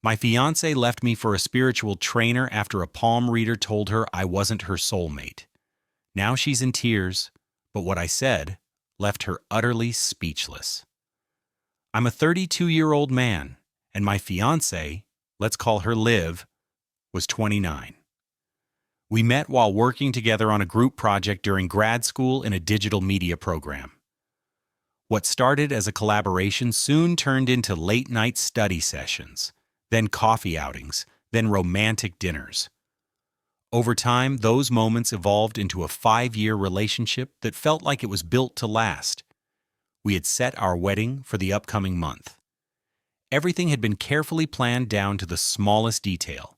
My fiancée left me for a spiritual trainer after a palm reader told her I wasn't her soulmate. Now she's in tears, but what I said left her utterly speechless. I'm a 32-year-old man, and my fiancée, let's call her Liv, was 29. We met while working together on a group project during grad school in a digital media program. What started as a collaboration soon turned into late-night study sessions, then coffee outings, then romantic dinners. Over time, those moments evolved into a 5-year relationship that felt like it was built to last. We had set our wedding for the upcoming month. Everything had been carefully planned down to the smallest detail.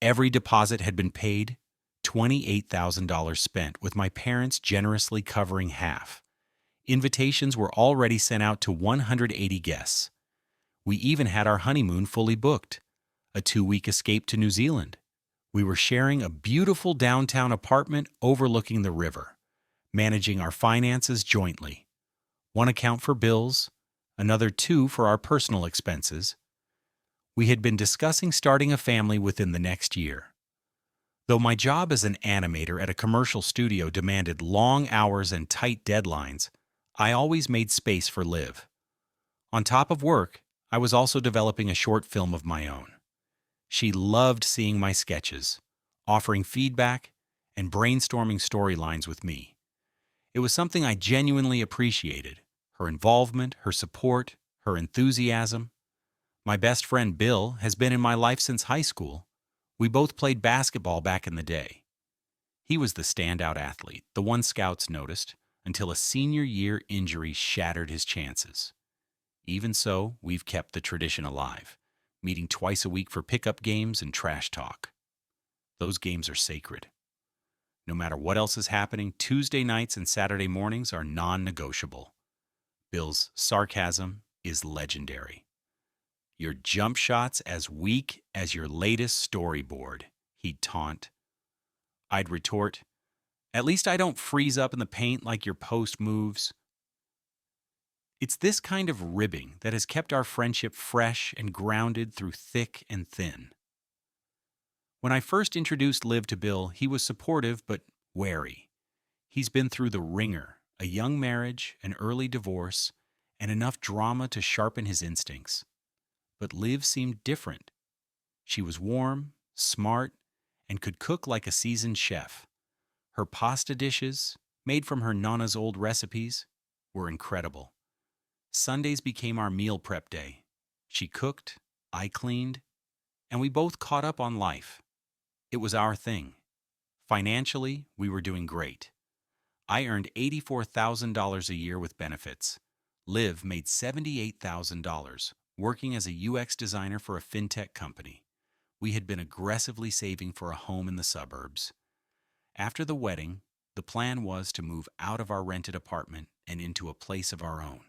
Every deposit had been paid, $28,000 spent, with my parents generously covering half. Invitations were already sent out to 180 guests. We even had our honeymoon fully booked, a 2-week escape to New Zealand. We were sharing a beautiful downtown apartment overlooking the river, managing our finances jointly. One account for bills, another 2 for our personal expenses. We had been discussing starting a family within the next year. Though my job as an animator at a commercial studio demanded long hours and tight deadlines, I always made space for Liv. On top of work, I was also developing a short film of my own. She loved seeing my sketches, offering feedback, and brainstorming storylines with me. It was something I genuinely appreciated: her involvement, her support, her enthusiasm. My best friend Bill has been in my life since high school. We both played basketball back in the day. He was the standout athlete, the one scouts noticed, until a senior year injury shattered his chances. Even so, we've kept the tradition alive, meeting twice a week for pickup games and trash talk. Those games are sacred. No matter what else is happening, Tuesday nights and Saturday mornings are non-negotiable. Bill's sarcasm is legendary. Your jump shot's as weak as your latest storyboard, he'd taunt. I'd retort, at least I don't freeze up in the paint like your post moves. It's this kind of ribbing that has kept our friendship fresh and grounded through thick and thin. When I first introduced Liv to Bill, he was supportive but wary. He's been through the ringer, a young marriage, an early divorce, and enough drama to sharpen his instincts. But Liv seemed different. She was warm, smart, and could cook like a seasoned chef. Her pasta dishes, made from her nana's old recipes, were incredible. Sundays became our meal prep day. She cooked, I cleaned, and we both caught up on life. It was our thing. Financially, we were doing great. I earned $84,000 a year with benefits. Liv made $78,000, working as a UX designer for a fintech company. We had been aggressively saving for a home in the suburbs. After the wedding, the plan was to move out of our rented apartment and into a place of our own,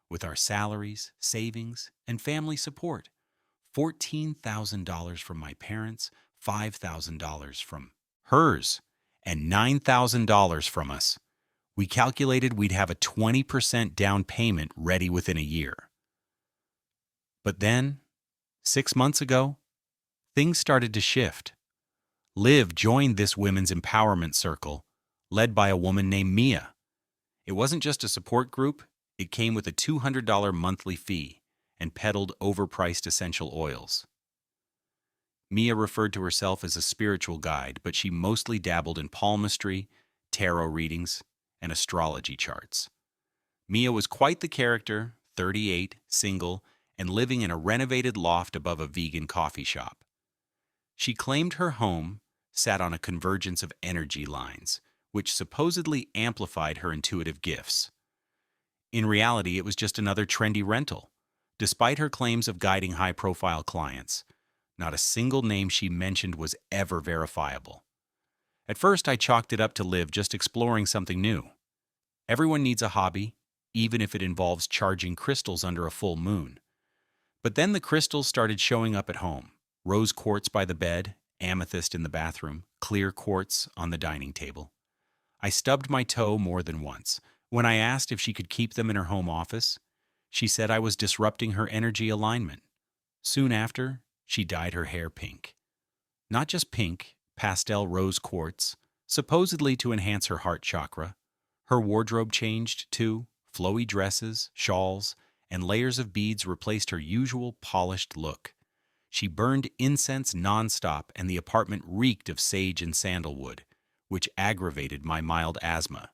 with our salaries, savings, and family support. $14,000 from my parents, $5,000 from hers, and $9,000 from us. We calculated we'd have a 20% down payment ready within a year. But then, 6 months ago, things started to shift. Liv joined this women's empowerment circle, led by a woman named Mia. It wasn't just a support group, it came with a $200 monthly fee and peddled overpriced essential oils. Mia referred to herself as a spiritual guide, but she mostly dabbled in palmistry, tarot readings, and astrology charts. Mia was quite the character, 38, single, and living in a renovated loft above a vegan coffee shop. She claimed her home sat on a convergence of energy lines, which supposedly amplified her intuitive gifts. In reality, it was just another trendy rental. Despite her claims of guiding high-profile clients, not a single name she mentioned was ever verifiable. At first, I chalked it up to Liv just exploring something new. Everyone needs a hobby, even if it involves charging crystals under a full moon. But then the crystals started showing up at home. Rose quartz by the bed, amethyst in the bathroom, clear quartz on the dining table. I stubbed my toe more than once. When I asked if she could keep them in her home office, she said I was disrupting her energy alignment. Soon after, She dyed her hair pink. Not just pink, pastel rose quartz, supposedly to enhance her heart chakra. Her wardrobe changed, too. Flowy dresses, shawls, and layers of beads replaced her usual polished look. She burned incense nonstop, and the apartment reeked of sage and sandalwood, which aggravated my mild asthma.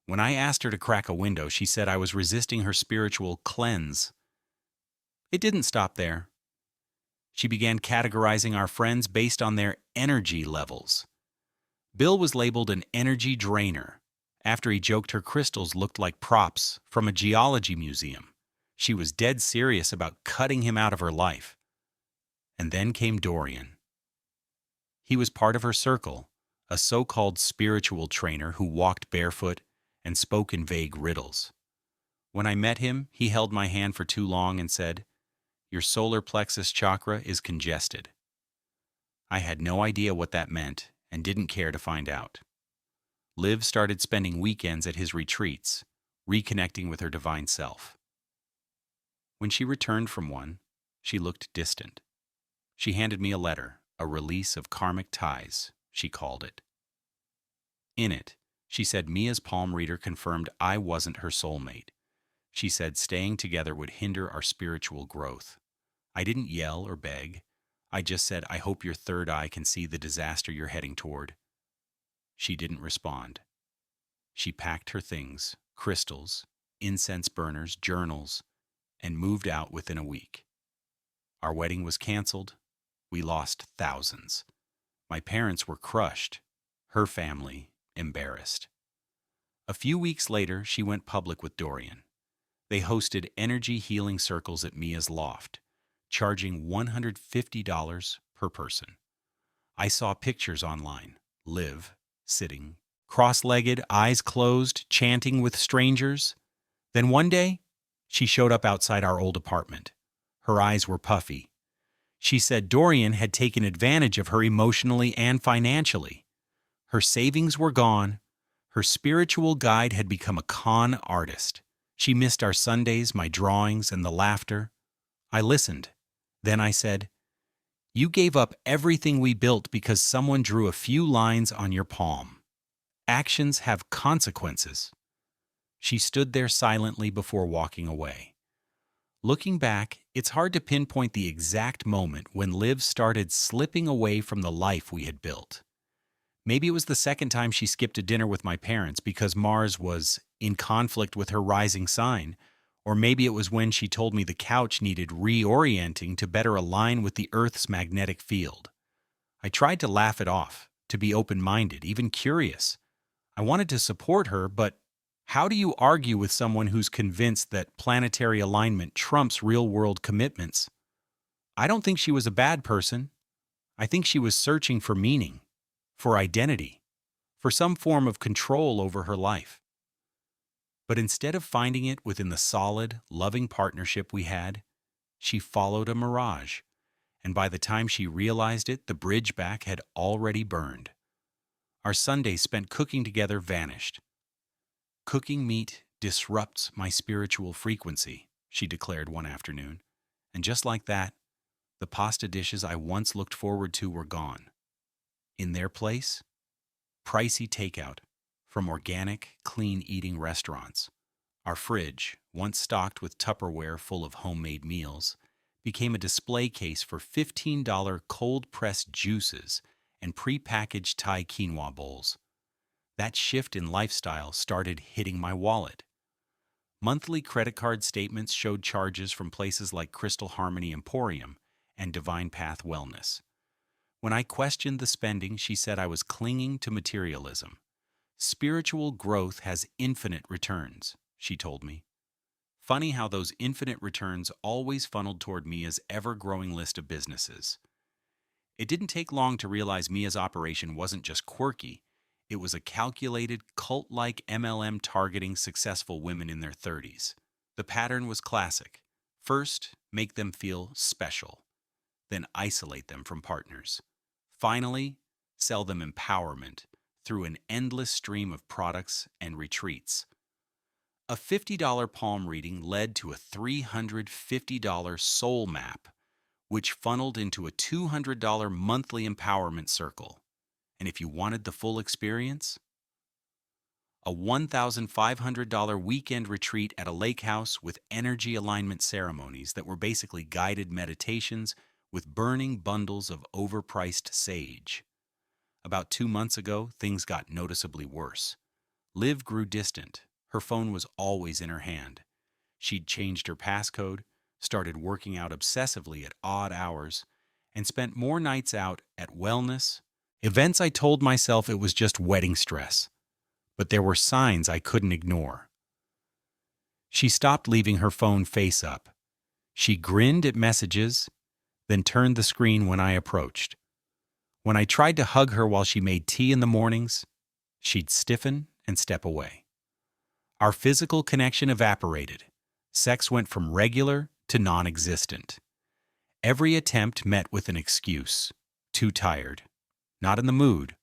When I asked her to crack a window, she said I was resisting her spiritual cleanse. It didn't stop there. She began categorizing our friends based on their energy levels. Bill was labeled an energy drainer after he joked her crystals looked like props from a geology museum. She was dead serious about cutting him out of her life. And then came Dorian. He was part of her circle, a so-called spiritual trainer who walked barefoot and spoke in vague riddles. When I met him, he held my hand for too long and said, "Your solar plexus chakra is congested." I had no idea what that meant and didn't care to find out. Liv started spending weekends at his retreats, reconnecting with her divine self. When she returned from one, she looked distant. She handed me a letter, a release of karmic ties, she called it. In it, she said Mia's palm reader confirmed I wasn't her soulmate. She said staying together would hinder our spiritual growth. I didn't yell or beg. I just said, I hope your third eye can see the disaster you're heading toward. She didn't respond. She packed her things, crystals, incense burners, journals, and moved out within a week. Our wedding was canceled. We lost thousands. My parents were crushed. Her family embarrassed. A few weeks later, she went public with Dorian. They hosted energy healing circles at Mia's loft, charging $150 per person. I saw pictures online. Liv, sitting, cross-legged, eyes closed, chanting with strangers. Then one day, she showed up outside our old apartment. Her eyes were puffy. She said Dorian had taken advantage of her emotionally and financially. Her savings were gone. Her spiritual guide had become a con artist. She missed our Sundays, my drawings, and the laughter. I listened. Then I said, "You gave up everything we built because someone drew a few lines on your palm. Actions have consequences." She stood there silently before walking away. Looking back, it's hard to pinpoint the exact moment when Liv started slipping away from the life we had built. Maybe it was the second time she skipped a dinner with my parents because Mars was in conflict with her rising sign, or maybe it was when she told me the couch needed reorienting to better align with the Earth's magnetic field. I tried to laugh it off, to be open-minded, even curious. I wanted to support her, but how do you argue with someone who's convinced that planetary alignment trumps real-world commitments? I don't think she was a bad person. I think she was searching for meaning, for identity, for some form of control over her life. But instead of finding it within the solid, loving partnership we had, she followed a mirage, and by the time she realized it, the bridge back had already burned. Our Sundays spent cooking together vanished. "Cooking meat disrupts my spiritual frequency," she declared one afternoon, and just like that, the pasta dishes I once looked forward to were gone. In their place, pricey takeout from organic, clean-eating restaurants. Our fridge, once stocked with Tupperware full of homemade meals, became a display case for $15 cold-pressed juices and prepackaged Thai quinoa bowls. That shift in lifestyle started hitting my wallet. Monthly credit card statements showed charges from places like Crystal Harmony Emporium and Divine Path Wellness. When I questioned the spending, she said I was clinging to materialism. "Spiritual growth has infinite returns," she told me. Funny how those infinite returns always funneled toward Mia's ever-growing list of businesses. It didn't take long to realize Mia's operation wasn't just quirky. It was a calculated, cult-like MLM targeting successful women in their 30s. The pattern was classic. First, make them feel special. Then isolate them from partners. Finally, sell them empowerment through an endless stream of products and retreats. A $50 palm reading led to a $350 soul map, which funneled into a $200 monthly empowerment circle. And if you wanted the full experience, a $1,500 weekend retreat at a lake house with energy alignment ceremonies that were basically guided meditations with burning bundles of overpriced sage. About 2 months ago, things got noticeably worse. Liv grew distant. Her phone was always in her hand. She'd changed her passcode, started working out obsessively at odd hours, and spent more nights out at wellness events. I told myself it was just wedding stress, but there were signs I couldn't ignore. She stopped leaving her phone face up. She grinned at messages, then turned the screen when I approached. When I tried to hug her while she made tea in the mornings, she'd stiffen and step away. Our physical connection evaporated. Sex went from regular to non-existent. Every attempt met with an excuse. Too tired, not in the mood,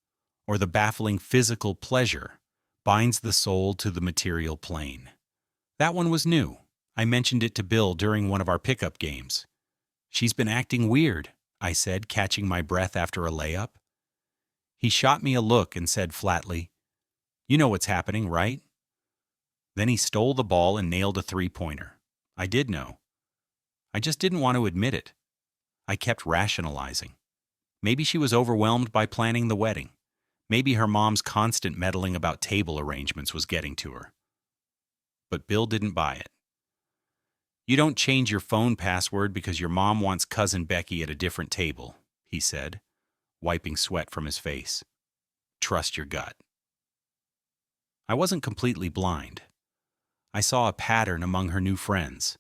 or the baffling physical pleasure binds the soul to the material plane. That one was new. I mentioned it to Bill during one of our pickup games. "She's been acting weird," I said, catching my breath after a layup. He shot me a look and said flatly, "You know what's happening, right?" Then he stole the ball and nailed a three-pointer. I did know. I just didn't want to admit it. I kept rationalizing. Maybe she was overwhelmed by planning the wedding. Maybe her mom's constant meddling about table arrangements was getting to her. But Bill didn't buy it. "You don't change your phone password because your mom wants Cousin Becky at a different table," he said, wiping sweat from his face. "Trust your gut." I wasn't completely blind. I saw a pattern among her new friends: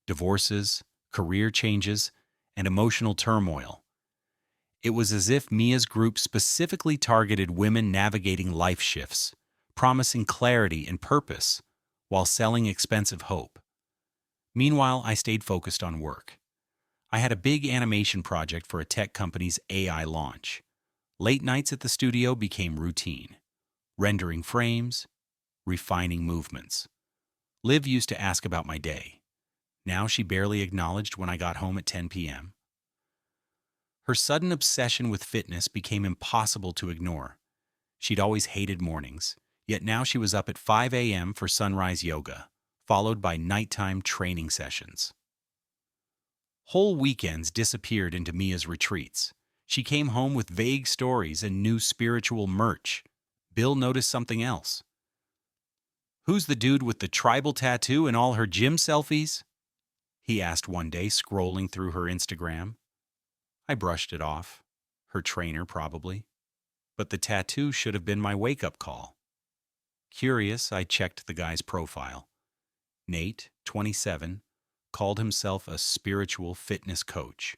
divorces, career changes, and emotional turmoil. It was as if Mia's group specifically targeted women navigating life shifts, promising clarity and purpose while selling expensive hope. Meanwhile, I stayed focused on work. I had a big animation project for a tech company's AI launch. Late nights at the studio became routine, rendering frames, refining movements. Liv used to ask about my day. Now she barely acknowledged when I got home at 10 p.m. Her sudden obsession with fitness became impossible to ignore. She'd always hated mornings, yet now she was up at 5 a.m. for sunrise yoga, followed by nighttime training sessions. Whole weekends disappeared into Mia's retreats. She came home with vague stories and new spiritual merch. Bill noticed something else. "Who's the dude with the tribal tattoo and all her gym selfies?" he asked one day, scrolling through her Instagram. I brushed it off. Her trainer, probably. But the tattoo should have been my wake-up call. Curious, I checked the guy's profile. Nate, 27, called himself a spiritual fitness coach.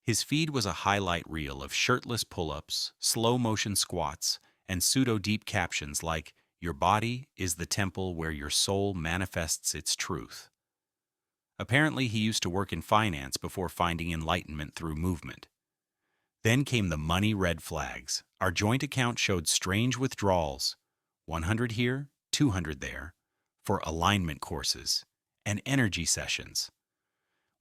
His feed was a highlight reel of shirtless pull-ups, slow-motion squats, and pseudo-deep captions like, "Your body is the temple where your soul manifests its truth." Apparently, he used to work in finance before finding enlightenment through movement. Then came the money red flags. Our joint account showed strange withdrawals, 100 here, 200 there, for alignment courses and energy sessions.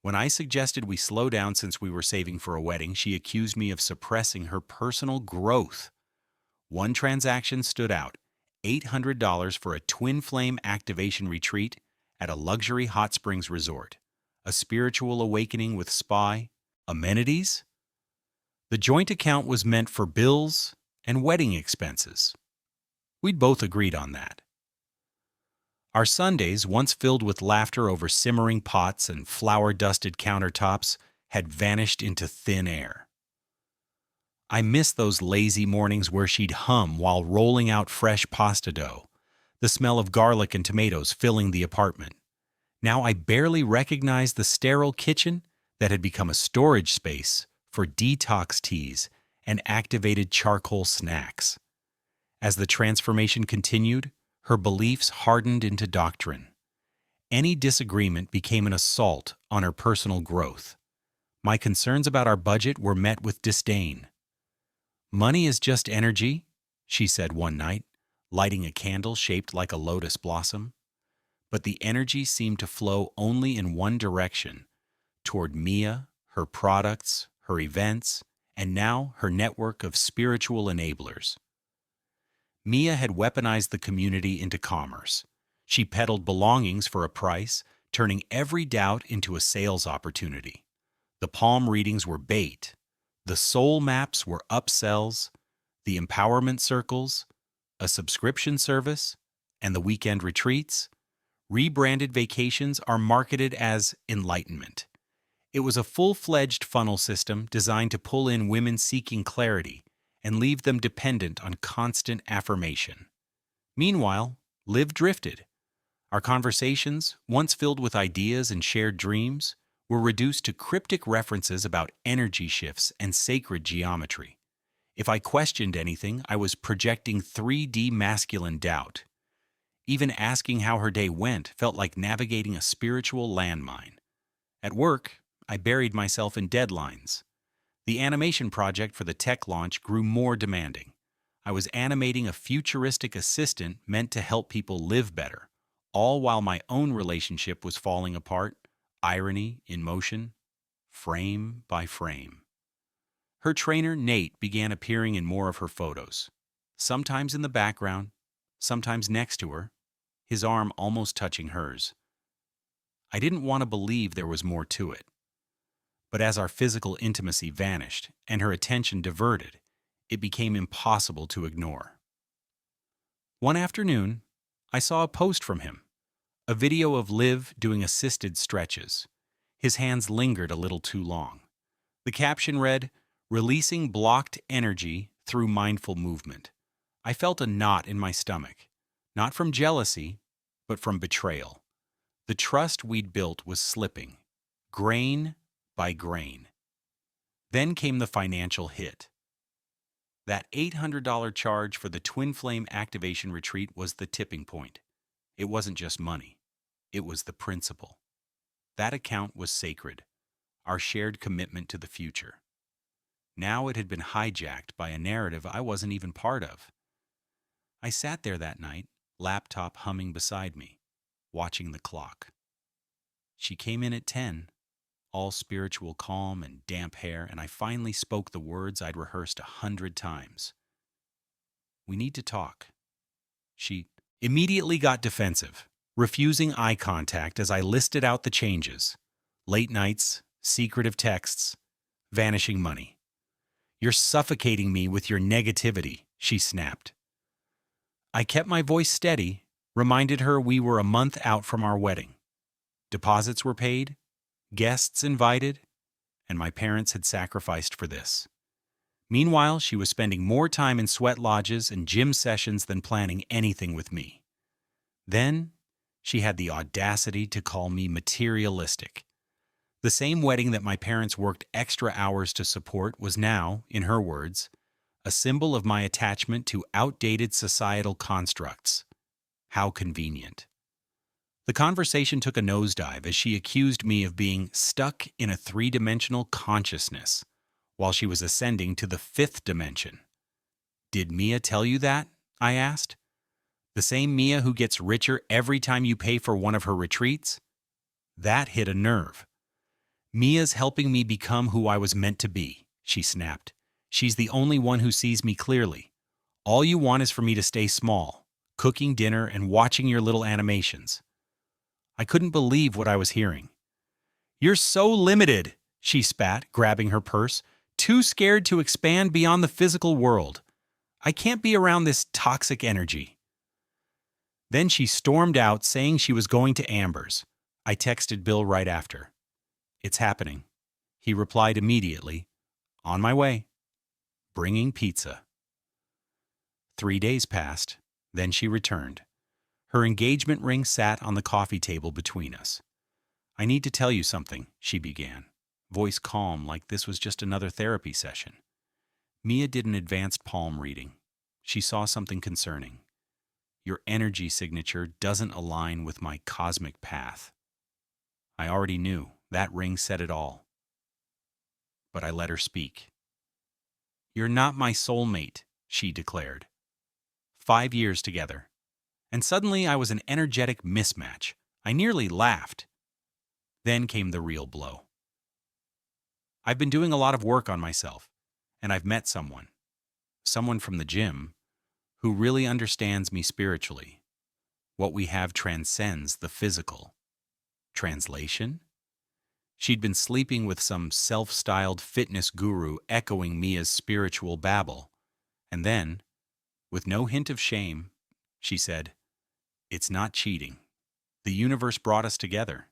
When I suggested we slow down since we were saving for a wedding, she accused me of suppressing her personal growth. One transaction stood out: $800 for a twin flame activation retreat at a luxury hot springs resort, a spiritual awakening with spa, amenities. The joint account was meant for bills and wedding expenses. We'd both agreed on that. Our Sundays, once filled with laughter over simmering pots and flour-dusted countertops, had vanished into thin air. I missed those lazy mornings where she'd hum while rolling out fresh pasta dough, the smell of garlic and tomatoes filling the apartment. Now I barely recognized the sterile kitchen that had become a storage space for detox teas and activated charcoal snacks. As the transformation continued, her beliefs hardened into doctrine. Any disagreement became an assault on her personal growth. My concerns about our budget were met with disdain. "Money is just energy," she said one night, lighting a candle shaped like a lotus blossom. But the energy seemed to flow only in one direction, toward Mia, her products, her events, and now her network of spiritual enablers. Mia had weaponized the community into commerce. She peddled belongings for a price, turning every doubt into a sales opportunity. The palm readings were bait. The soul maps were upsells. The empowerment circles, a subscription service, and the weekend retreats, rebranded vacations, are marketed as enlightenment. It was a full-fledged funnel system designed to pull in women seeking clarity and leave them dependent on constant affirmation. Meanwhile, Liv drifted. Our conversations, once filled with ideas and shared dreams, were reduced to cryptic references about energy shifts and sacred geometry. If I questioned anything, I was projecting 3D masculine doubt. Even asking how her day went felt like navigating a spiritual landmine. At work, I buried myself in deadlines. The animation project for the tech launch grew more demanding. I was animating a futuristic assistant meant to help people live better, all while my own relationship was falling apart, irony in motion, frame by frame. Her trainer, Nate, began appearing in more of her photos, sometimes in the background, sometimes next to her, his arm almost touching hers. I didn't want to believe there was more to it. But as our physical intimacy vanished and her attention diverted, it became impossible to ignore. One afternoon, I saw a post from him, a video of Liv doing assisted stretches. His hands lingered a little too long. The caption read, "Releasing blocked energy through mindful movement." I felt a knot in my stomach, not from jealousy, but from betrayal. The trust we'd built was slipping, grain by grain. Then came the financial hit. That $800 charge for the Twin Flame Activation Retreat was the tipping point. It wasn't just money. It was the principle. That account was sacred, our shared commitment to the future. Now it had been hijacked by a narrative I wasn't even part of. I sat there that night, laptop humming beside me, watching the clock. She came in at 10, all spiritual calm and damp hair, and I finally spoke the words I'd rehearsed 100 times. "We need to talk." She immediately got defensive, refusing eye contact as I listed out the changes: late nights, secretive texts, vanishing money. "You're suffocating me with your negativity," she snapped. I kept my voice steady, reminded her we were a month out from our wedding. Deposits were paid, guests invited, and my parents had sacrificed for this. Meanwhile, she was spending more time in sweat lodges and gym sessions than planning anything with me. Then, she had the audacity to call me materialistic. The same wedding that my parents worked extra hours to support was now, in her words, a symbol of my attachment to outdated societal constructs. How convenient. The conversation took a nosedive as she accused me of being stuck in a three-dimensional consciousness while she was ascending to the fifth dimension. "Did Mia tell you that?" I asked. "The same Mia who gets richer every time you pay for one of her retreats?" That hit a nerve. "Mia's helping me become who I was meant to be," she snapped. "She's the only one who sees me clearly. All you want is for me to stay small, cooking dinner and watching your little animations." I couldn't believe what I was hearing. "You're so limited," she spat, grabbing her purse, "too scared to expand beyond the physical world. I can't be around this toxic energy." Then she stormed out, saying she was going to Amber's. I texted Bill right after. "It's happening." He replied immediately, "On my way. Bringing pizza." 3 days passed, then she returned. Her engagement ring sat on the coffee table between us. "I need to tell you something," she began, voice calm like this was just another therapy session. "Mia did an advanced palm reading. She saw something concerning. Your energy signature doesn't align with my cosmic path." I already knew. That ring said it all. But I let her speak. "You're not my soulmate," she declared. 5 years together. And suddenly I was an energetic mismatch. I nearly laughed. Then came the real blow. I've been doing a lot of work on myself, and I've met someone from the gym, who really understands me spiritually. What we have transcends the physical. Translation? She'd been sleeping with some self-styled fitness guru echoing Mia's spiritual babble, and then, with no hint of shame, she said, "It's not cheating. The universe brought us together.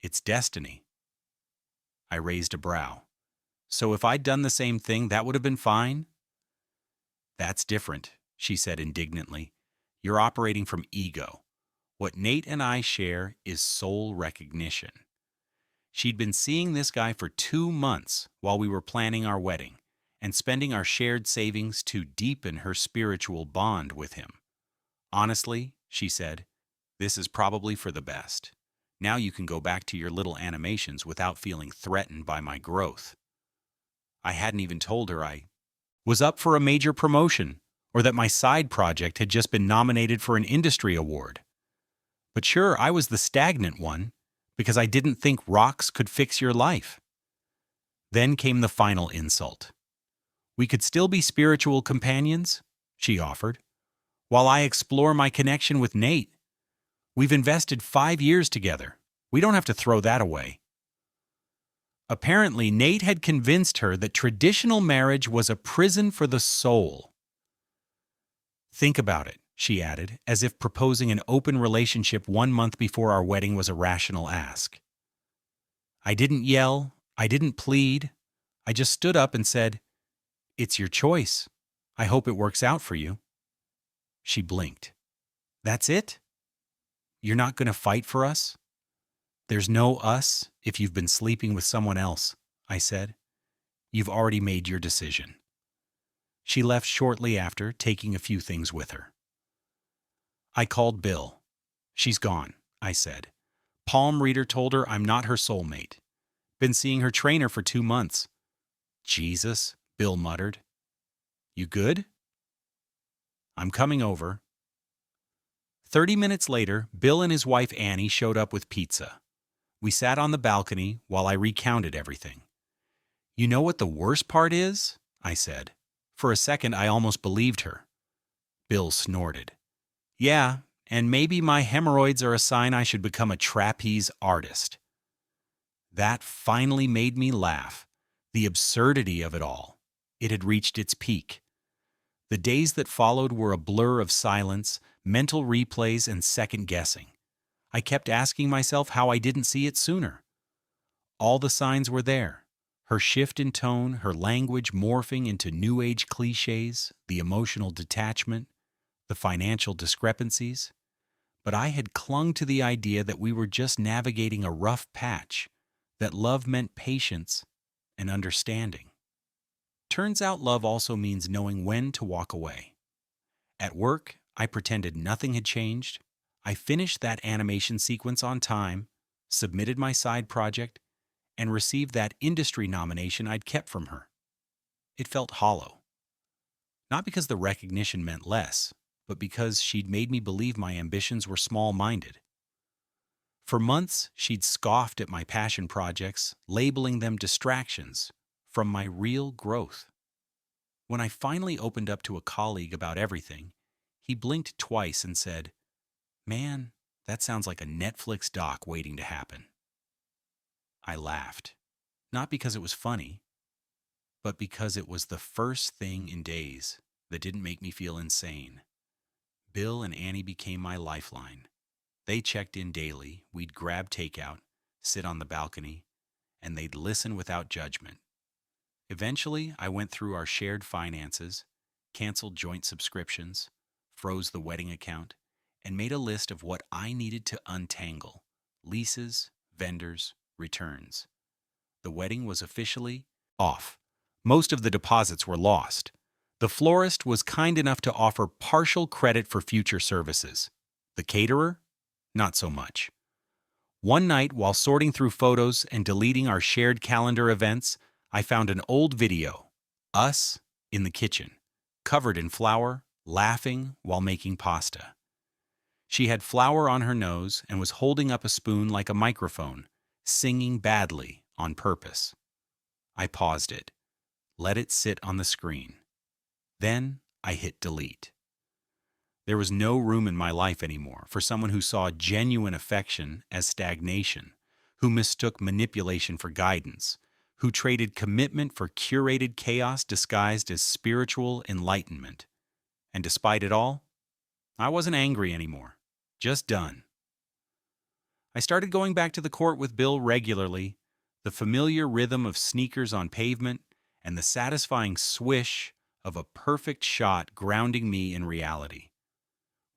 It's destiny." I raised a brow. So if I'd done the same thing, that would have been fine? "That's different," she said indignantly. "You're operating from ego. What Nate and I share is soul recognition." She'd been seeing this guy for 2 months while we were planning our wedding and spending our shared savings to deepen her spiritual bond with him. "Honestly," she said, "this is probably for the best. Now you can go back to your little animations without feeling threatened by my growth." I hadn't even told her I was up for a major promotion or that my side project had just been nominated for an industry award. But sure, I was the stagnant one because I didn't think rocks could fix your life. Then came the final insult. "We could still be spiritual companions," she offered, "while I explore my connection with Nate. We've invested 5 years together. We don't have to throw that away." Apparently, Nate had convinced her that traditional marriage was a prison for the soul. "Think about it," she added, as if proposing an open relationship 1 month before our wedding was a rational ask. I didn't yell. I didn't plead. I just stood up and said, "It's your choice. I hope it works out for you." She blinked. "That's it? You're not going to fight for us?" "There's no us if you've been sleeping with someone else," I said. "You've already made your decision." She left shortly after, taking a few things with her. I called Bill. "She's gone," I said. "Palm reader told her I'm not her soulmate. Been seeing her trainer for 2 months. "Jesus," Bill muttered. "You good?" "I'm coming over." 30 minutes later, Bill and his wife Annie showed up with pizza. We sat on the balcony while I recounted everything. "You know what the worst part is?" I said. For a second, I almost believed her. Bill snorted. "Yeah, and maybe my hemorrhoids are a sign I should become a trapeze artist." That finally made me laugh. The absurdity of it all. It had reached its peak. The days that followed were a blur of silence, mental replays, and second-guessing. I kept asking myself how I didn't see it sooner. All the signs were there. Her shift in tone, her language morphing into New Age cliches, the emotional detachment, the financial discrepancies. But I had clung to the idea that we were just navigating a rough patch, that love meant patience and understanding. Turns out love also means knowing when to walk away. At work, I pretended nothing had changed. I finished that animation sequence on time, submitted my side project, and received that industry nomination I'd kept from her. It felt hollow. Not because the recognition meant less, but because she'd made me believe my ambitions were small-minded. For months, she'd scoffed at my passion projects, labeling them distractions from my real growth. When I finally opened up to a colleague about everything, he blinked twice and said, "Man, that sounds like a Netflix doc waiting to happen." I laughed, not because it was funny, but because it was the first thing in days that didn't make me feel insane. Bill and Annie became my lifeline. They checked in daily, we'd grab takeout, sit on the balcony, and they'd listen without judgment. Eventually, I went through our shared finances, canceled joint subscriptions, froze the wedding account, and made a list of what I needed to untangle: leases, vendors, returns. The wedding was officially off. Most of the deposits were lost. The florist was kind enough to offer partial credit for future services. The caterer? Not so much. One night, while sorting through photos and deleting our shared calendar events, I found an old video, us in the kitchen, covered in flour, laughing while making pasta. She had flour on her nose and was holding up a spoon like a microphone, singing badly on purpose. I paused it, let it sit on the screen. Then I hit delete. There was no room in my life anymore for someone who saw genuine affection as stagnation, who mistook manipulation for guidance, who traded commitment for curated chaos disguised as spiritual enlightenment. And despite it all, I wasn't angry anymore, just done. I started going back to the court with Bill regularly, the familiar rhythm of sneakers on pavement and the satisfying swish of a perfect shot grounding me in reality.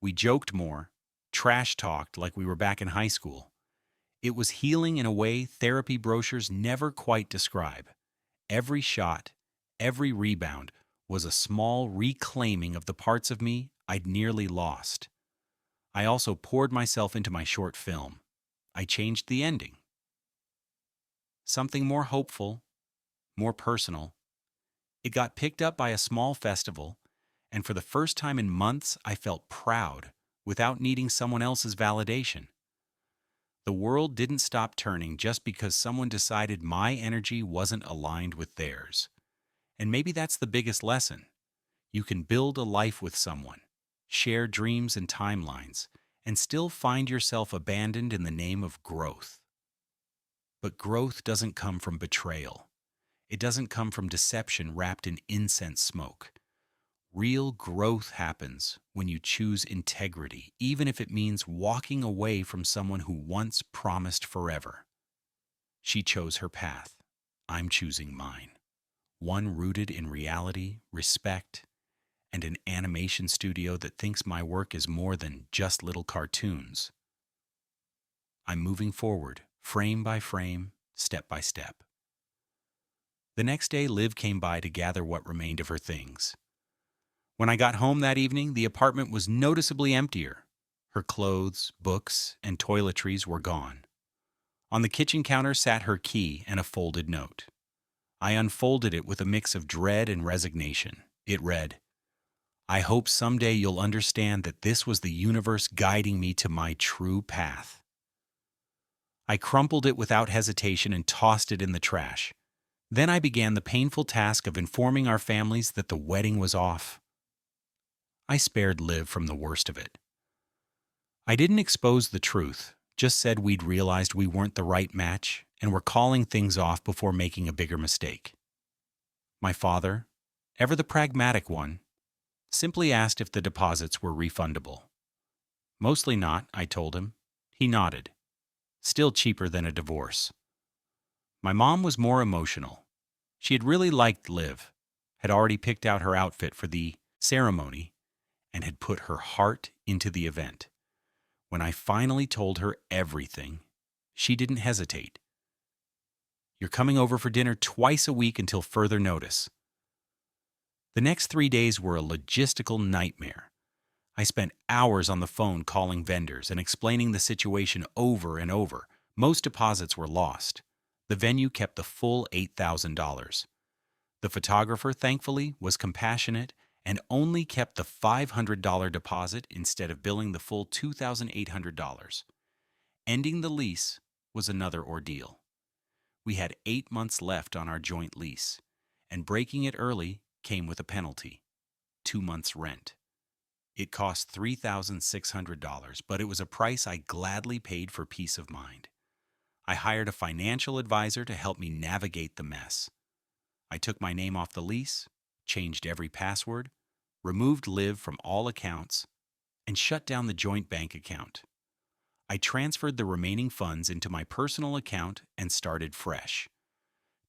We joked more, trash-talked like we were back in high school. It was healing in a way therapy brochures never quite describe. Every shot, every rebound was a small reclaiming of the parts of me I'd nearly lost. I also poured myself into my short film. I changed the ending. Something more hopeful, more personal. It got picked up by a small festival, and for the first time in months, I felt proud without needing someone else's validation. The world didn't stop turning just because someone decided my energy wasn't aligned with theirs. And maybe that's the biggest lesson. You can build a life with someone, share dreams and timelines, and still find yourself abandoned in the name of growth. But growth doesn't come from betrayal. It doesn't come from deception wrapped in incense smoke. Real growth happens when you choose integrity, even if it means walking away from someone who once promised forever. She chose her path. I'm choosing mine. One rooted in reality, respect, and an animation studio that thinks my work is more than just little cartoons. I'm moving forward, frame by frame, step by step. The next day, Liv came by to gather what remained of her things. When I got home that evening, the apartment was noticeably emptier. Her clothes, books, and toiletries were gone. On the kitchen counter sat her key and a folded note. I unfolded it with a mix of dread and resignation. It read, "I hope someday you'll understand that this was the universe guiding me to my true path." I crumpled it without hesitation and tossed it in the trash. Then I began the painful task of informing our families that the wedding was off. I spared Liv from the worst of it. I didn't expose the truth, just said we'd realized we weren't the right match and were calling things off before making a bigger mistake. My father, ever the pragmatic one, simply asked if the deposits were refundable. Mostly not, I told him. He nodded. Still cheaper than a divorce. My mom was more emotional. She had really liked Liv, had already picked out her outfit for the ceremony, and had put her heart into the event. When I finally told her everything, she didn't hesitate. "You're coming over for dinner twice a week until further notice." The next 3 days were a logistical nightmare. I spent hours on the phone calling vendors and explaining the situation over and over. Most deposits were lost. The venue kept the full $8,000. The photographer, thankfully, was compassionate and only kept the $500 deposit instead of billing the full $2,800. Ending the lease was another ordeal. We had 8 months left on our joint lease, and breaking it early came with a penalty, 2 months' rent. It cost $3,600, but it was a price I gladly paid for peace of mind. I hired a financial advisor to help me navigate the mess. I took my name off the lease, changed every password, removed Liv from all accounts, and shut down the joint bank account. I transferred the remaining funds into my personal account and started fresh.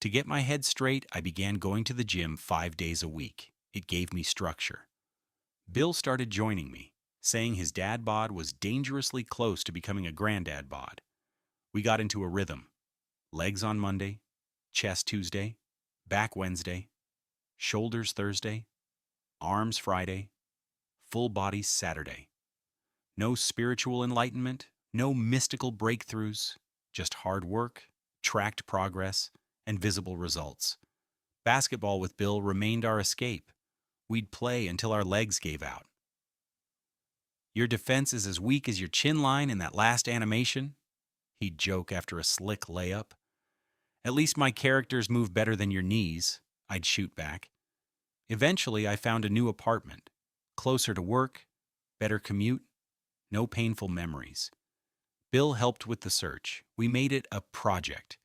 To get my head straight, I began going to the gym 5 days a week. It gave me structure. Bill started joining me, saying his dad bod was dangerously close to becoming a granddad bod. We got into a rhythm. Legs on Monday, chest Tuesday, back Wednesday, shoulders Thursday, arms Friday, full body Saturday. No spiritual enlightenment, no mystical breakthroughs, just hard work, tracked progress, and visible results. Basketball with Bill remained our escape. We'd play until our legs gave out. "Your defense is as weak as your chin line in that last animation," he'd joke after a slick layup. At least my characters move better than your knees, I'd shoot back. Eventually, I found a new apartment. Closer to work, better commute, no painful memories. Bill helped with the search. We made it a project,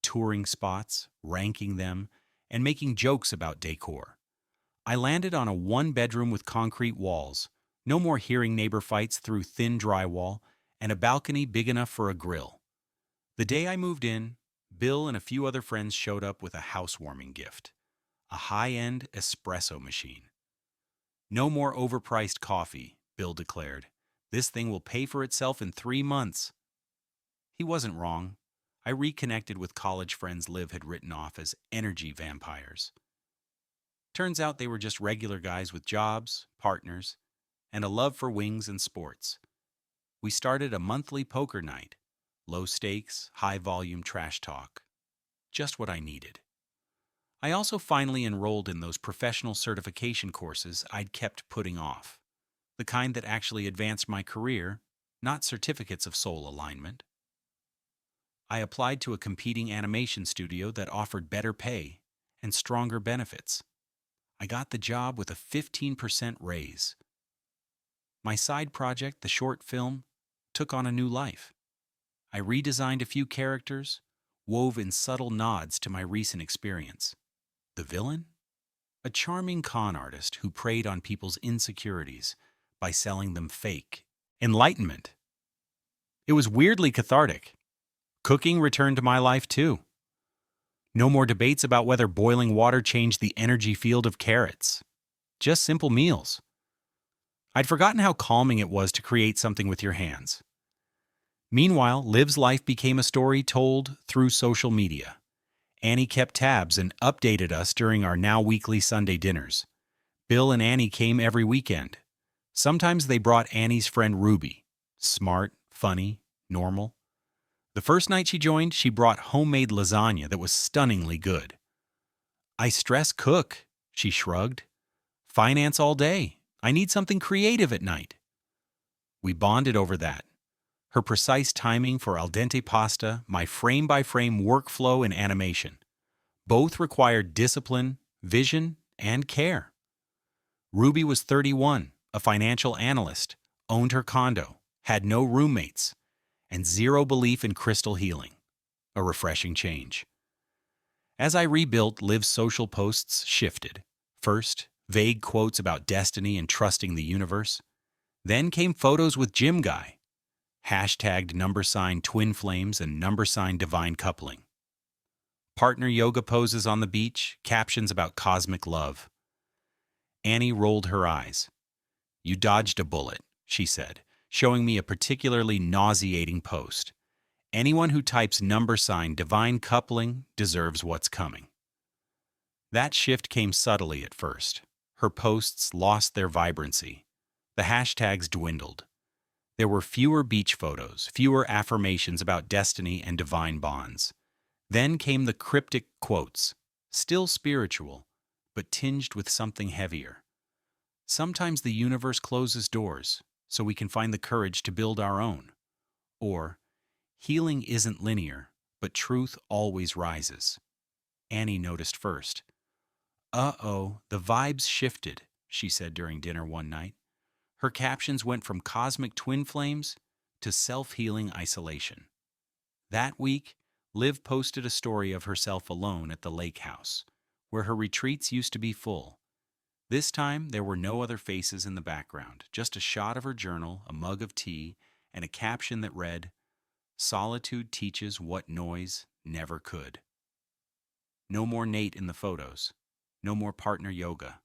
touring spots, ranking them, and making jokes about decor. I landed on a one-bedroom with concrete walls, no more hearing neighbor fights through thin drywall, and a balcony big enough for a grill. The day I moved in, Bill and a few other friends showed up with a housewarming gift, a high-end espresso machine. No more overpriced coffee, Bill declared. This thing will pay for itself in 3 months. He wasn't wrong. I reconnected with college friends Liv had written off as energy vampires. Turns out they were just regular guys with jobs, partners, and a love for wings and sports. We started a monthly poker night. Low stakes, high volume trash talk. Just what I needed. I also finally enrolled in those professional certification courses I'd kept putting off. The kind that actually advanced my career, not certificates of soul alignment. I applied to a competing animation studio that offered better pay and stronger benefits. I got the job with a 15% raise. My side project, the short film, took on a new life. I redesigned a few characters, wove in subtle nods to my recent experience. The villain? A charming con artist who preyed on people's insecurities by selling them fake enlightenment. It was weirdly cathartic. Cooking returned to my life too. No more debates about whether boiling water changed the energy field of carrots. Just simple meals. I'd forgotten how calming it was to create something with your hands. Meanwhile, Liv's life became a story told through social media. Annie kept tabs and updated us during our now weekly Sunday dinners. Bill and Annie came every weekend. Sometimes they brought Annie's friend Ruby. Smart, funny, normal. The first night she joined, she brought homemade lasagna that was stunningly good. I stress cook, she shrugged. Finance all day. I need something creative at night. We bonded over that. Her precise timing for al dente pasta, my frame-by-frame workflow in animation. Both required discipline, vision, and care. Ruby was 31, a financial analyst, owned her condo, had no roommates, and zero belief in crystal healing. A refreshing change. As I rebuilt, Liv's social posts shifted. First, vague quotes about destiny and trusting the universe. Then came photos with Gym Guy. Hashtagged #sign twin flames and #sign divine coupling. Partner yoga poses on the beach, captions about cosmic love. Annie rolled her eyes. You dodged a bullet, she said, showing me a particularly nauseating post. Anyone who types #sign divine coupling deserves what's coming. That shift came subtly at first. Her posts lost their vibrancy. The hashtags dwindled. There were fewer beach photos, fewer affirmations about destiny and divine bonds. Then came the cryptic quotes, still spiritual, but tinged with something heavier. Sometimes the universe closes doors, so we can find the courage to build our own. Or, healing isn't linear, but truth always rises. Annie noticed first. Uh-oh, the vibes shifted, she said during dinner one night. Her captions went from cosmic twin flames to self-healing isolation. That week, Liv posted a story of herself alone at the lake house, where her retreats used to be full. This time, there were no other faces in the background, just a shot of her journal, a mug of tea, and a caption that read, "Solitude teaches what noise never could." No more Nate in the photos. No more partner yoga.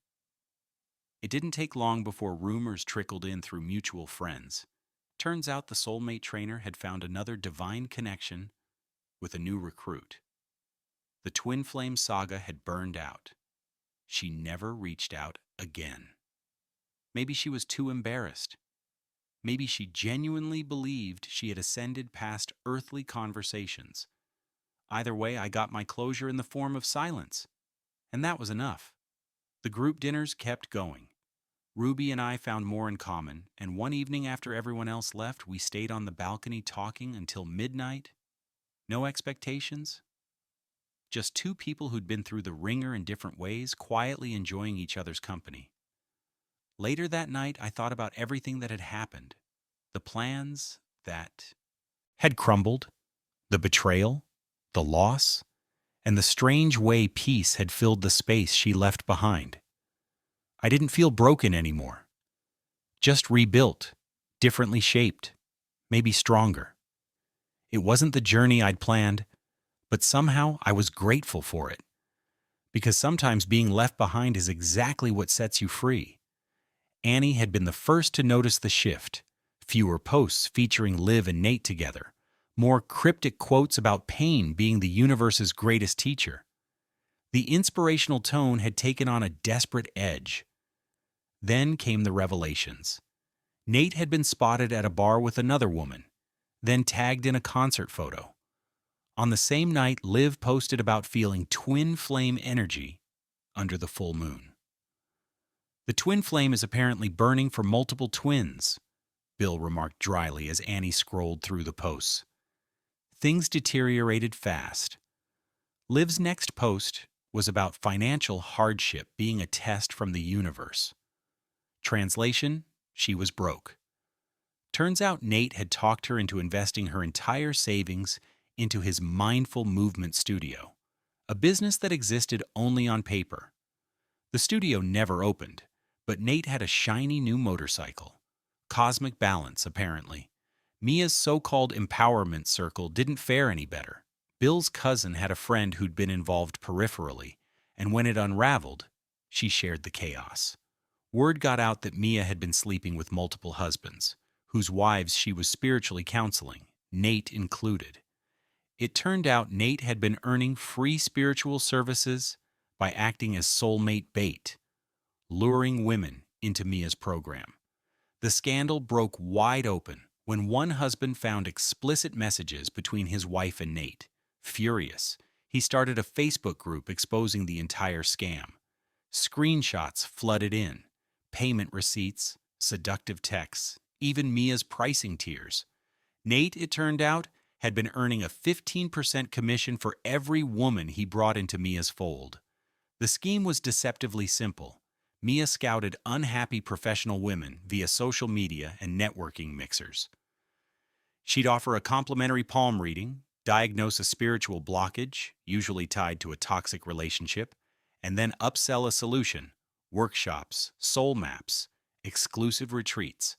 It didn't take long before rumors trickled in through mutual friends. Turns out the soulmate trainer had found another divine connection with a new recruit. The twin flame saga had burned out. She never reached out again. Maybe she was too embarrassed. Maybe she genuinely believed she had ascended past earthly conversations. Either way, I got my closure in the form of silence. And that was enough. The group dinners kept going. Ruby and I found more in common, and one evening after everyone else left, we stayed on the balcony talking until midnight. No expectations, just two people who'd been through the ringer in different ways, quietly enjoying each other's company. Later that night, I thought about everything that had happened, the plans that had crumbled, the betrayal, the loss, and the strange way peace had filled the space she left behind. I didn't feel broken anymore, just rebuilt, differently shaped, maybe stronger. It wasn't the journey I'd planned, but somehow I was grateful for it. Because sometimes being left behind is exactly what sets you free. Annie had been the first to notice the shift. Fewer posts featuring Liv and Nate together. More cryptic quotes about pain being the universe's greatest teacher. The inspirational tone had taken on a desperate edge. Then came the revelations. Nate had been spotted at a bar with another woman, then tagged in a concert photo. On the same night, Liv posted about feeling twin flame energy under the full moon. The twin flame is apparently burning for multiple twins, Bill remarked dryly as Annie scrolled through the posts. Things deteriorated fast. Liv's next post was about financial hardship being a test from the universe. Translation: she was broke. Turns out Nate had talked her into investing her entire savings into his mindful movement studio, a business that existed only on paper. The studio never opened, but Nate had a shiny new motorcycle. Cosmic balance, apparently. Mia's so-called empowerment circle didn't fare any better. Bill's cousin had a friend who'd been involved peripherally, and when it unraveled, she shared the chaos. Word got out that Mia had been sleeping with multiple husbands, whose wives she was spiritually counseling, Nate included. It turned out Nate had been earning free spiritual services by acting as soulmate bait, luring women into Mia's program. The scandal broke wide open when one husband found explicit messages between his wife and Nate. Furious, he started a Facebook group exposing the entire scam. Screenshots flooded in, payment receipts, seductive texts, even Mia's pricing tiers. Nate, it turned out, had been earning a 15% commission for every woman he brought into Mia's fold. The scheme was deceptively simple. Mia scouted unhappy professional women via social media and networking mixers. She'd offer a complimentary palm reading, diagnose a spiritual blockage, usually tied to a toxic relationship, and then upsell a solution: workshops, soul maps, exclusive retreats.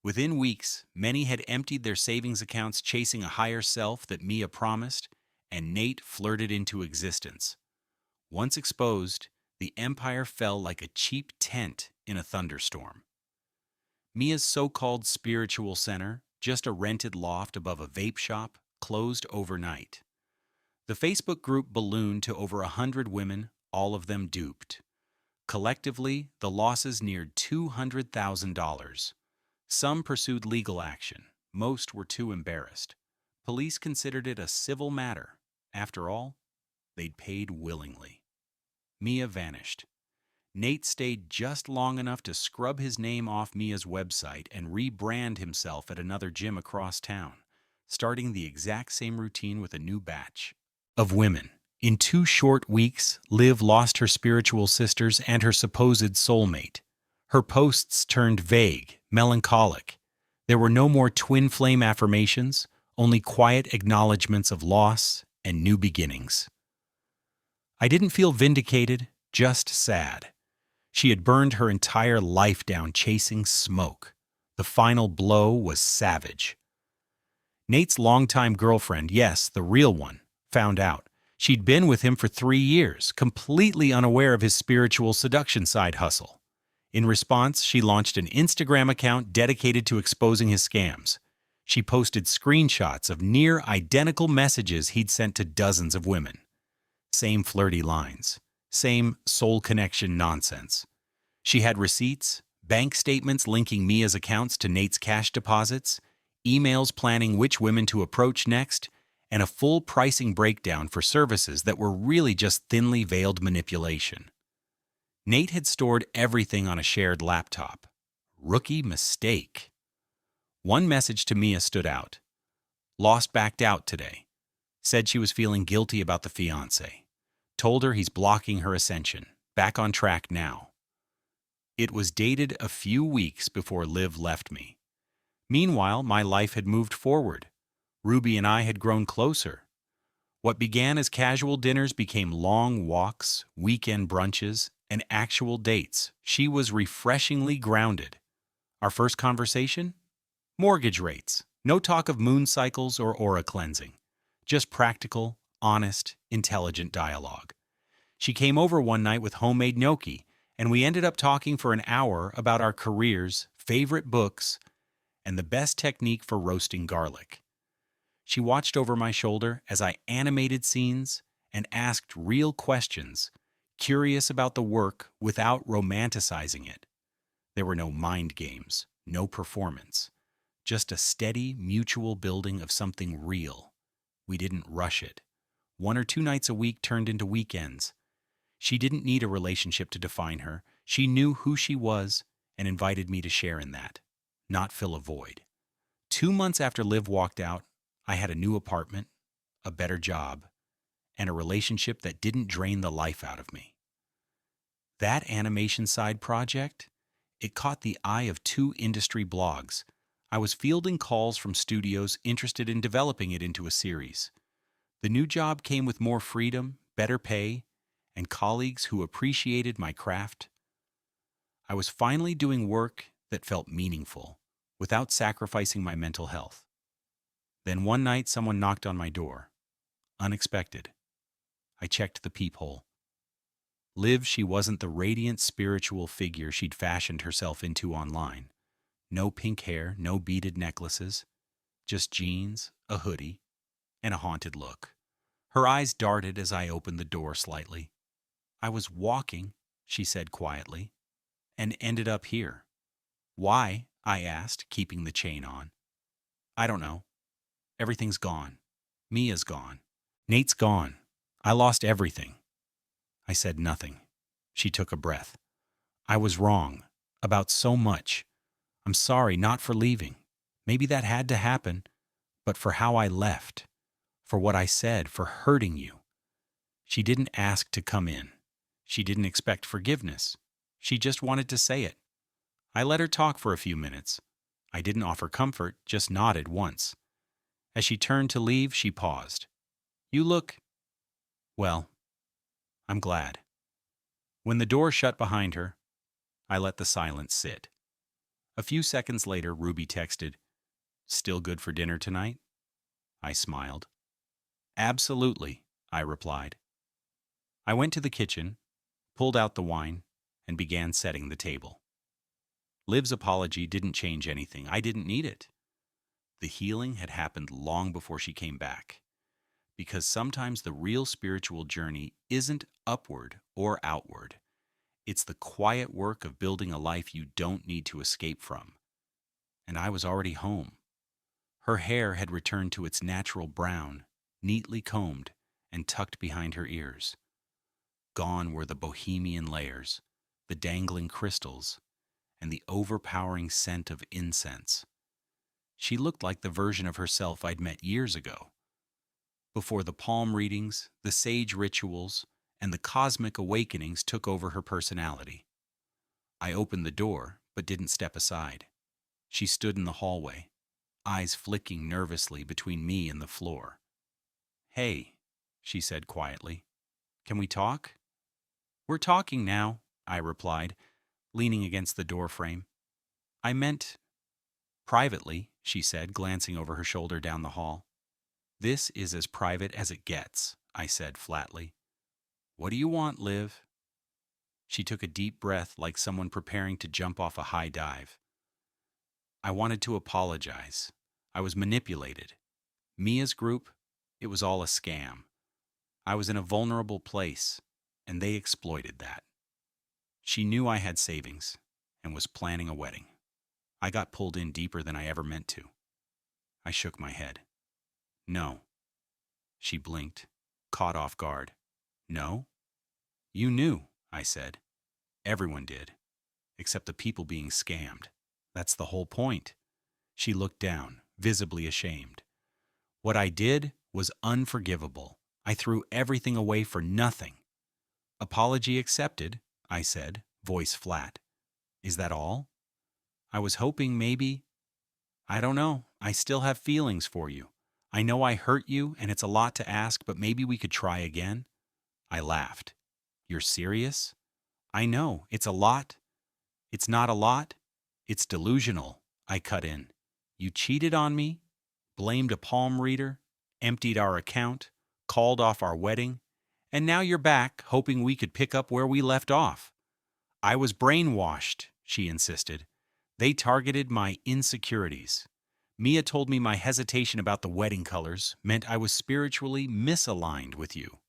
Within weeks, many had emptied their savings accounts chasing a higher self that Mia promised, and Nate flirted into existence. Once exposed, the empire fell like a cheap tent in a thunderstorm. Mia's so-called spiritual center, just a rented loft above a vape shop, closed overnight. The Facebook group ballooned to over 100 women, all of them duped. Collectively, the losses neared $200,000. Some pursued legal action. Most were too embarrassed. Police considered it a civil matter. After all, they'd paid willingly. Mia vanished. Nate stayed just long enough to scrub his name off Mia's website and rebrand himself at another gym across town, starting the exact same routine with a new batch of women. In 2 short weeks, Liv lost her spiritual sisters and her supposed soulmate. Her posts turned vague, melancholic. There were no more twin flame affirmations, only quiet acknowledgments of loss and new beginnings. I didn't feel vindicated, just sad. She had burned her entire life down chasing smoke. The final blow was savage. Nate's longtime girlfriend, yes, the real one, found out. She'd been with him for 3 years, completely unaware of his spiritual seduction side hustle. In response, she launched an Instagram account dedicated to exposing his scams. She posted screenshots of near-identical messages he'd sent to dozens of women. Same flirty lines, same soul connection nonsense. She had receipts, bank statements linking Mia's accounts to Nate's cash deposits, emails planning which women to approach next, and a full pricing breakdown for services that were really just thinly veiled manipulation. Nate had stored everything on a shared laptop. Rookie mistake. One message to Mia stood out. Lost backed out today. Said she was feeling guilty about the fiancé. Told her he's blocking her ascension. Back on track now. It was dated a few weeks before Liv left me. Meanwhile, my life had moved forward. Ruby and I had grown closer. What began as casual dinners became long walks, weekend brunches, and actual dates. She was refreshingly grounded. Our first conversation? Mortgage rates. No talk of moon cycles or aura cleansing. Just practical, honest, intelligent dialogue. She came over one night with homemade gnocchi, and we ended up talking for an hour about our careers, favorite books, and the best technique for roasting garlic. She watched over my shoulder as I animated scenes and asked real questions, curious about the work without romanticizing it. There were no mind games, no performance, just a steady, mutual building of something real. We didn't rush it. 1 or 2 nights a week turned into weekends. She didn't need a relationship to define her. She knew who she was and invited me to share in that, not fill a void. 2 months after Liv walked out, I had a new apartment, a better job, and a relationship that didn't drain the life out of me. That animation side project, it caught the eye of 2 industry blogs. I was fielding calls from studios interested in developing it into a series. The new job came with more freedom, better pay, and colleagues who appreciated my craft. I was finally doing work that felt meaningful, without sacrificing my mental health. Then one night someone knocked on my door. Unexpected. I checked the peephole. Liv, she wasn't the radiant spiritual figure she'd fashioned herself into online. No pink hair, no beaded necklaces, just jeans, a hoodie, and a haunted look. Her eyes darted as I opened the door slightly. I was walking, she said quietly, and ended up here. Why? I asked, keeping the chain on. I don't know. Everything's gone. Mia's gone. Nate's gone. I lost everything. I said nothing. She took a breath. I was wrong. About so much. I'm sorry, not for leaving. Maybe that had to happen, but for how I left. For what I said, for hurting you. She didn't ask to come in. She didn't expect forgiveness. She just wanted to say it. I let her talk for a few minutes. I didn't offer comfort, just nodded once. As she turned to leave, she paused. You look... well, I'm glad. When the door shut behind her, I let the silence sit. A few seconds later, Ruby texted, Still good for dinner tonight? I smiled. Absolutely, I replied. I went to the kitchen, pulled out the wine, and began setting the table. Liv's apology didn't change anything. I didn't need it. The healing had happened long before she came back. Because sometimes the real spiritual journey isn't upward or outward. It's the quiet work of building a life you don't need to escape from. And I was already home. Her hair had returned to its natural brown, neatly combed and tucked behind her ears. Gone were the bohemian layers, the dangling crystals, and the overpowering scent of incense. She looked like the version of herself I'd met years ago. Before the palm readings, the sage rituals, and the cosmic awakenings took over her personality. I opened the door, but didn't step aside. She stood in the hallway, eyes flicking nervously between me and the floor. Hey, she said quietly. Can we talk? We're talking now, I replied, leaning against the door frame. I meant privately, she said, glancing over her shoulder down the hall. This is as private as it gets, I said flatly. What do you want, Liv? She took a deep breath like someone preparing to jump off a high dive. I wanted to apologize. I was manipulated. Mia's group, it was all a scam. I was in a vulnerable place, and they exploited that. She knew I had savings and was planning a wedding. I got pulled in deeper than I ever meant to. I shook my head. No. She blinked, caught off guard. No? You knew, I said. Everyone did, except the people being scammed. That's the whole point. She looked down, visibly ashamed. What I did was unforgivable. I threw everything away for nothing. Apology accepted, I said, voice flat. Is that all? I was hoping maybe. I don't know. I still have feelings for you. I know I hurt you and it's a lot to ask, but maybe we could try again. I laughed. You're serious? I know, it's a lot. It's not a lot. It's delusional, I cut in. You cheated on me, blamed a palm reader, emptied our account, called off our wedding, and now you're back hoping we could pick up where we left off. I was brainwashed, she insisted. They targeted my insecurities. Mia told me my hesitation about the wedding colors meant I was spiritually misaligned with you.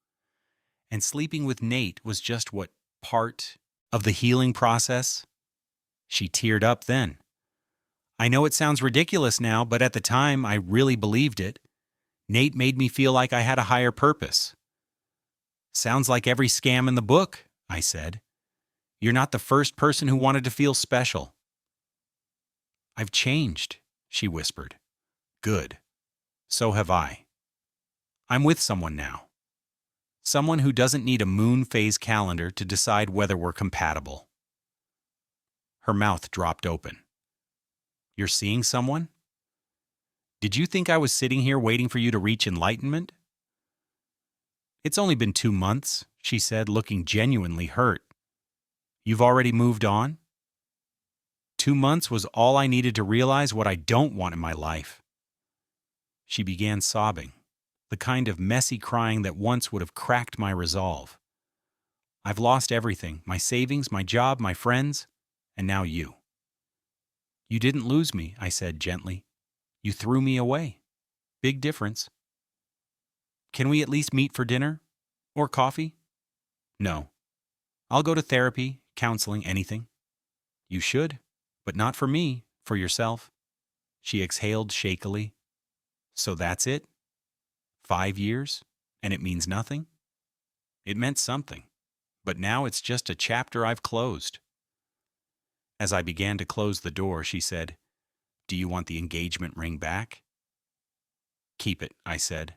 And sleeping with Nate was just what part of the healing process? She teared up then. I know it sounds ridiculous now, but at the time I really believed it. Nate made me feel like I had a higher purpose. Sounds like every scam in the book, I said. You're not the first person who wanted to feel special. I've changed, she whispered. Good. So have I. I'm with someone now. Someone who doesn't need a moon phase calendar to decide whether we're compatible. Her mouth dropped open. You're seeing someone? Did you think I was sitting here waiting for you to reach enlightenment? It's only been 2 months, she said, looking genuinely hurt. You've already moved on? 2 months was all I needed to realize what I don't want in my life. She began sobbing, the kind of messy crying that once would have cracked my resolve. I've lost everything, my savings, my job, my friends, and now you. You didn't lose me, I said gently. You threw me away. Big difference. Can we at least meet for dinner? Or coffee? No. I'll go to therapy, counseling, anything. You should, but not for me, for yourself. She exhaled shakily. So that's it? 5 years, and it means nothing? It meant something, but now it's just a chapter I've closed. As I began to close the door, she said, Do you want the engagement ring back? Keep it, I said.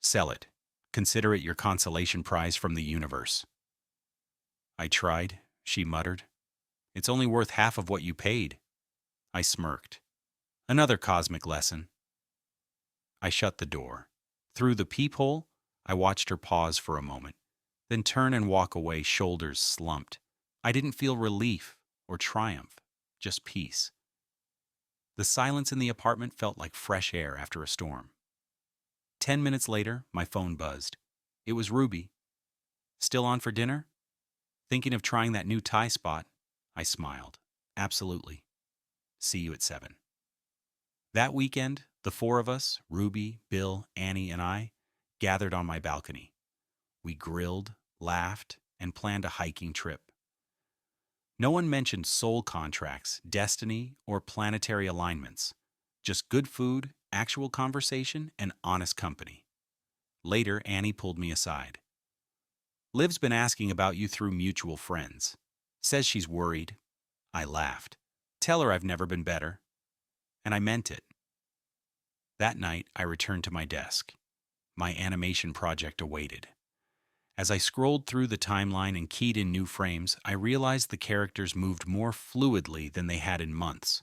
Sell it. Consider it your consolation prize from the universe. I tried, she muttered. It's only worth half of what you paid. I smirked. Another cosmic lesson. I shut the door. Through the peephole, I watched her pause for a moment, then turn and walk away, shoulders slumped. I didn't feel relief or triumph, just peace. The silence in the apartment felt like fresh air after a storm. 10 minutes later, my phone buzzed. It was Ruby. Still on for dinner? Thinking of trying that new Thai spot? I smiled. Absolutely. See you at 7. That weekend, the 4 of us, Ruby, Bill, Annie, and I, gathered on my balcony. We grilled, laughed, and planned a hiking trip. No one mentioned soul contracts, destiny, or planetary alignments. Just good food, actual conversation, and honest company. Later, Annie pulled me aside. Liv's been asking about you through mutual friends. Says she's worried. I laughed. Tell her I've never been better. And I meant it. That night, I returned to my desk. My animation project awaited. As I scrolled through the timeline and keyed in new frames, I realized the characters moved more fluidly than they had in months.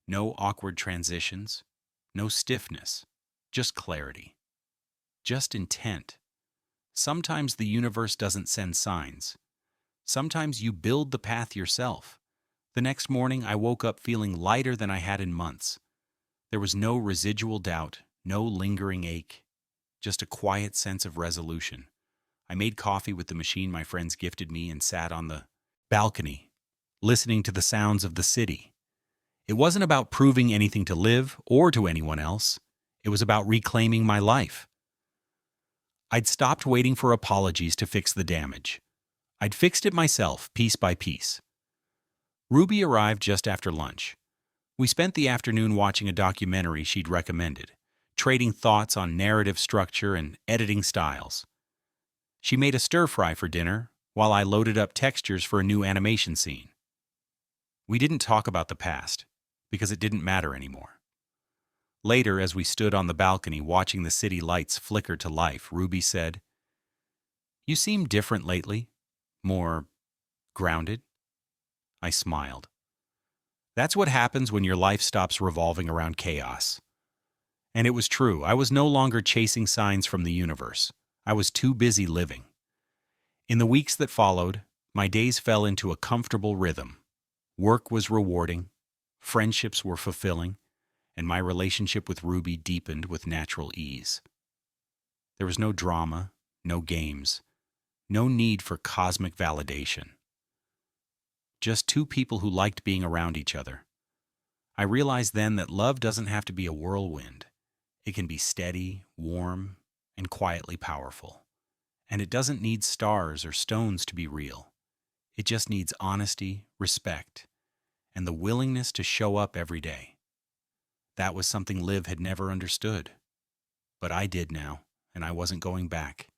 No awkward transitions, no stiffness, just clarity. Just intent. Sometimes the universe doesn't send signs. Sometimes you build the path yourself. The next morning, I woke up feeling lighter than I had in months. There was no residual doubt, no lingering ache, just a quiet sense of resolution. I made coffee with the machine my friends gifted me and sat on the balcony, listening to the sounds of the city. It wasn't about proving anything to Liv or to anyone else. It was about reclaiming my life. I'd stopped waiting for apologies to fix the damage. I'd fixed it myself, piece by piece. Ruby arrived just after lunch. We spent the afternoon watching a documentary she'd recommended, trading thoughts on narrative structure and editing styles. She made a stir-fry for dinner, while I loaded up textures for a new animation scene. We didn't talk about the past, because it didn't matter anymore. Later, as we stood on the balcony watching the city lights flicker to life, Ruby said, "You seem different lately. More grounded." I smiled. That's what happens when your life stops revolving around chaos. And it was true. I was no longer chasing signs from the universe. I was too busy living. In the weeks that followed, my days fell into a comfortable rhythm. Work was rewarding, friendships were fulfilling, and my relationship with Ruby deepened with natural ease. There was no drama, no games, no need for cosmic validation. Just two people who liked being around each other. I realized then that love doesn't have to be a whirlwind. It can be steady, warm, and quietly powerful. And it doesn't need stars or stones to be real. It just needs honesty, respect, and the willingness to show up every day. That was something Liv had never understood. But I did now, and I wasn't going back.